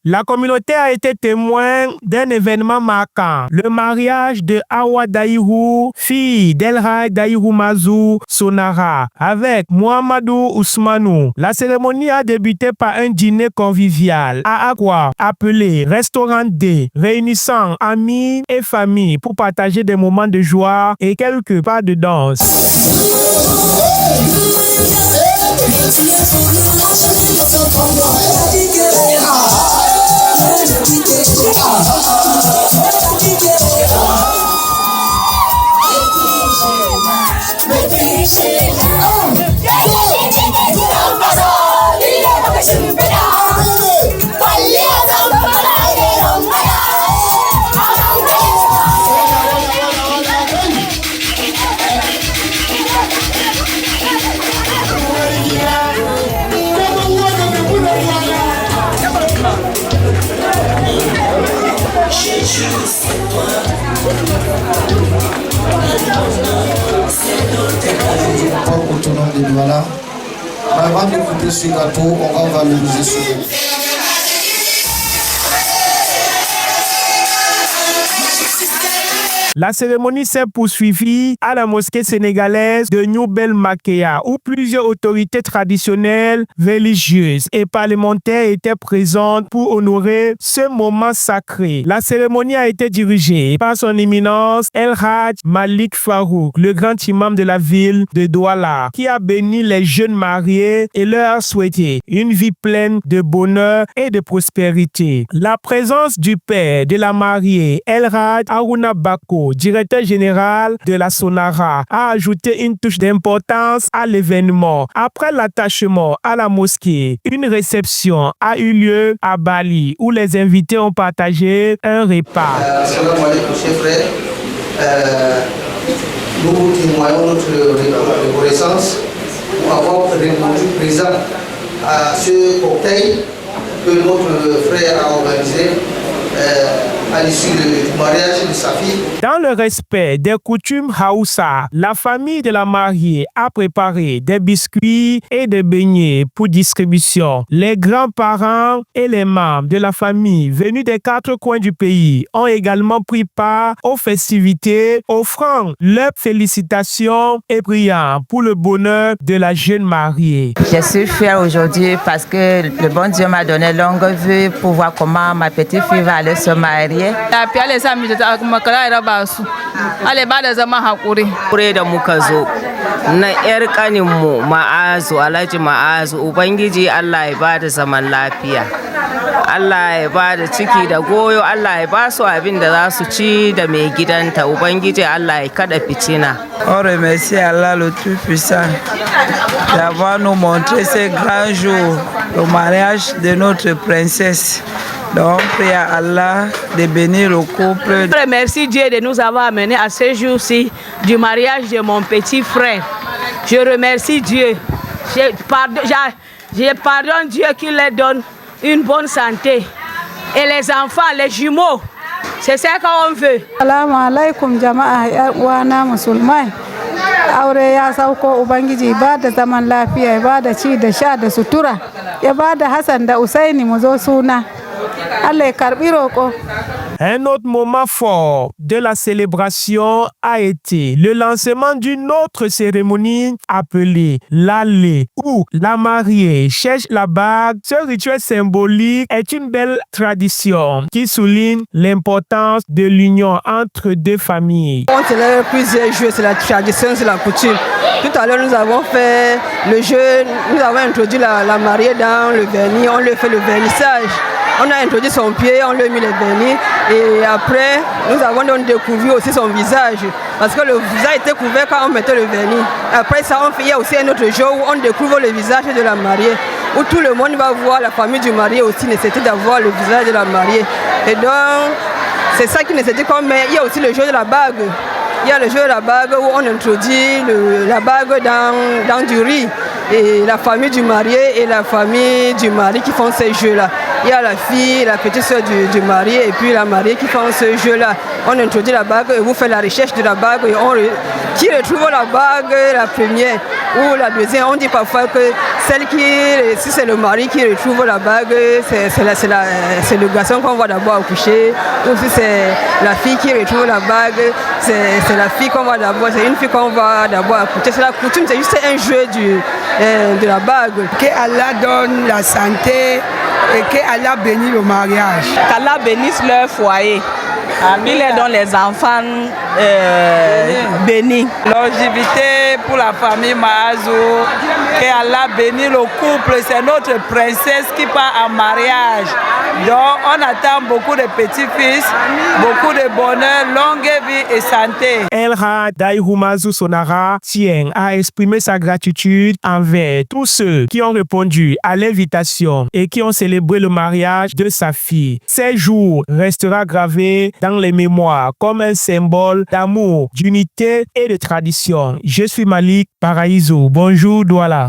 La communauté a été témoin d'un événement marquant, le mariage de Awa Daïrou, fille d'Elhaj Daïrou Mazou Sonara, avec Mohamedou Ousmanou. La cérémonie a débuté par un dîner convivial à Akwa, appelé Restaurant D, réunissant amis et familles pour partager des moments de joie et quelques pas de danse. Voilà. Avant de couper ce gâteau, on va valoriser ce gâteau. La cérémonie s'est poursuivie à la mosquée sénégalaise de New Belmakea, où plusieurs autorités traditionnelles, religieuses et parlementaires étaient présentes pour honorer ce moment sacré. La cérémonie a été dirigée par son éminence Elhaj Malik Farouk, le grand imam de la ville de Douala, qui a béni les jeunes mariés et leur a souhaité une vie pleine de bonheur et de prospérité. La présence du père de la mariée, Elhaj Haruna Bako, directeur général de la Sonara, a ajouté une touche d'importance à l'événement. Après l'attachement à la mosquée, une réception a eu lieu à Bali où les invités ont partagé un repas. Salam alaikum, chers frères. Nous témoignons notre reconnaissance pour avoir répondu présent à ce cocktail que notre frère a organisé à l'issue du mariage de sa fille. Dans le respect des coutumes Haoussa, la famille de la mariée a préparé des biscuits et des beignets pour distribution. Les grands-parents et les membres de la famille venus des 4 coins du pays ont également pris part aux festivités, offrant leurs félicitations et priant pour le bonheur de la jeune mariée. Je suis fière aujourd'hui parce que le bon Dieu m'a donné longue vie pour voir comment ma petite fille va aller se marier. Kure da muka zo na 'yar kaninmu Ma'azu, Alhaji Ma'azu, Ubangiji Allah ya bada zaman lafiya. Allah ya bada ciki da goyo, Allah ya ba su abin da za su ci da mai gidanta. Ubangiji Allah ya kada fitina. On remercie Allah le Tout-Puissant d'avoir nous montré ce grand jour, le mariage de notre princesse. Donc, on prie à Allah de bénir le couple. Je remercie Dieu de nous avoir amenés à ce jour-ci du mariage de mon petit frère. Je remercie Dieu. Je pardonne Dieu qui leur donne une bonne santé. Et les enfants, les jumeaux, c'est ça qu'on veut. Assalamu alaikum jama'a wana musulmai. Aure ya sauko Ubangiji ba da zaman lafiya, ba da ci da sha da sutura, ya ba da Hassan da Usaini mu zo suna. Un autre moment fort de la célébration a été le lancement d'une autre cérémonie appelée l'allée, où la mariée cherche la bague. Ce rituel symbolique est une belle tradition qui souligne l'importance de l'union entre deux familles. On célèbre plusieurs jeux, c'est la tradition, c'est la coutume. Tout à l'heure, nous avons fait le jeu, nous avons introduit la mariée dans le vernis, on lui fait le vernissage. On a introduit son pied, on lui a mis les vernis et après nous avons donc découvert aussi son visage parce que le visage était couvert quand on mettait le vernis. Après ça, il y a aussi un autre jeu où on découvre le visage de la mariée, où tout le monde va voir la famille du marié aussi nécessite d'avoir le visage de la mariée. Et donc c'est ça qui nécessite mais il y a aussi le jeu de la bague. Il y a le jeu de la bague où on introduit la bague dans du riz. Et la famille du marié et la famille du mari qui font ces jeux-là. Il y a la fille, la petite soeur du marié et puis la mariée qui font ce jeu-là. On introduit la bague et vous faites la recherche de la bague et qui retrouve la bague, la première ou la deuxième. On dit parfois que Si c'est le mari qui retrouve la bague, c'est le garçon qu'on va d'abord accoucher. Ou si c'est la fille qui retrouve la bague, c'est la fille qu'on va d'abord, c'est une fille qu'on va d'abord accoucher. C'est la coutume, c'est juste un jeu de la bague. Que Allah donne la santé et que Allah bénisse le mariage. Qu'Allah bénisse leur foyer. Il est dans les enfants bénis. Longévité pour la famille Maazou. Que Allah bénisse le couple. C'est notre princesse qui part en mariage. Donc on attend beaucoup de petits-fils, beaucoup de bonheur, longue vie et santé. Elra Daihumazu Sonara tient à exprimer sa gratitude envers tous ceux qui ont répondu à l'invitation et qui ont célébré le mariage de sa fille. Ces jours restera gravé dans les mémoires comme un symbole d'amour, d'unité et de tradition. Je suis Malik Paraïso. Bonjour Douala.